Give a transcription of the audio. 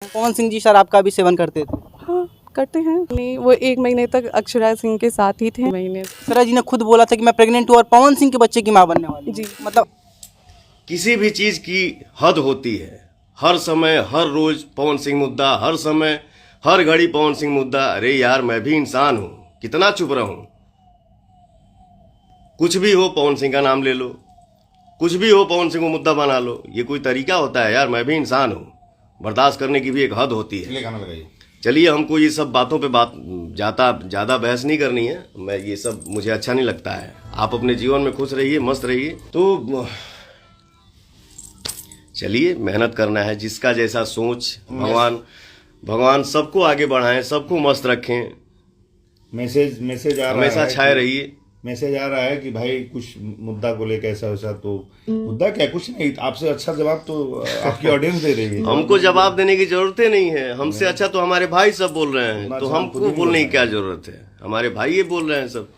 पवन सिंह जी शराब का भी सेवन करते थे। हाँ करते हैं। नहीं, वो 1 महीने तक अक्षरा सिंह के साथ ही थे। महीने अक्षरा जी ने खुद बोला था कि मैं प्रेग्नेंट हूँ और पवन सिंह के बच्चे की माँ बनने वाली हूँ। जी। मतलब किसी भी चीज की हद होती है। हर समय हर रोज पवन सिंह मुद्दा, हर समय हर घड़ी पवन सिंह मुद्दा। अरे यार, मैं भी इंसान हूं, कितना चुप रहूं। कुछ भी हो पवन सिंह का नाम ले लो, कुछ भी हो पवन सिंह को मुद्दा बना लो। ये कोई तरीका होता है यार? मैं भी इंसान हूं, बर्दाश्त करने की भी एक हद होती है। चलिए, हमको ये सब बातों पे ज्यादा बहस नहीं करनी है। मैं ये सब मुझे अच्छा नहीं लगता है। आप अपने जीवन में खुश रहिए, मस्त रहिए। तो चलिए, मेहनत करना है। जिसका जैसा सोच, भगवान सबको आगे बढ़ाएं, सबको मस्त रखें। मैसेज आ रहा है, हमेशा छाए रहिए। मैसेज आ रहा है कि भाई कुछ मुद्दा को लेकर ऐसा वैसा, तो मुद्दा क्या, कुछ नहीं। आपसे अच्छा जवाब तो आपकी ऑडियंस दे रही है। हमको जवाब देने की जरूरत ही नहीं है। हमसे अच्छा तो हमारे भाई सब बोल रहे हैं, तो हमको बोलने की क्या जरूरत है? हमारे भाई ये बोल रहे हैं सब।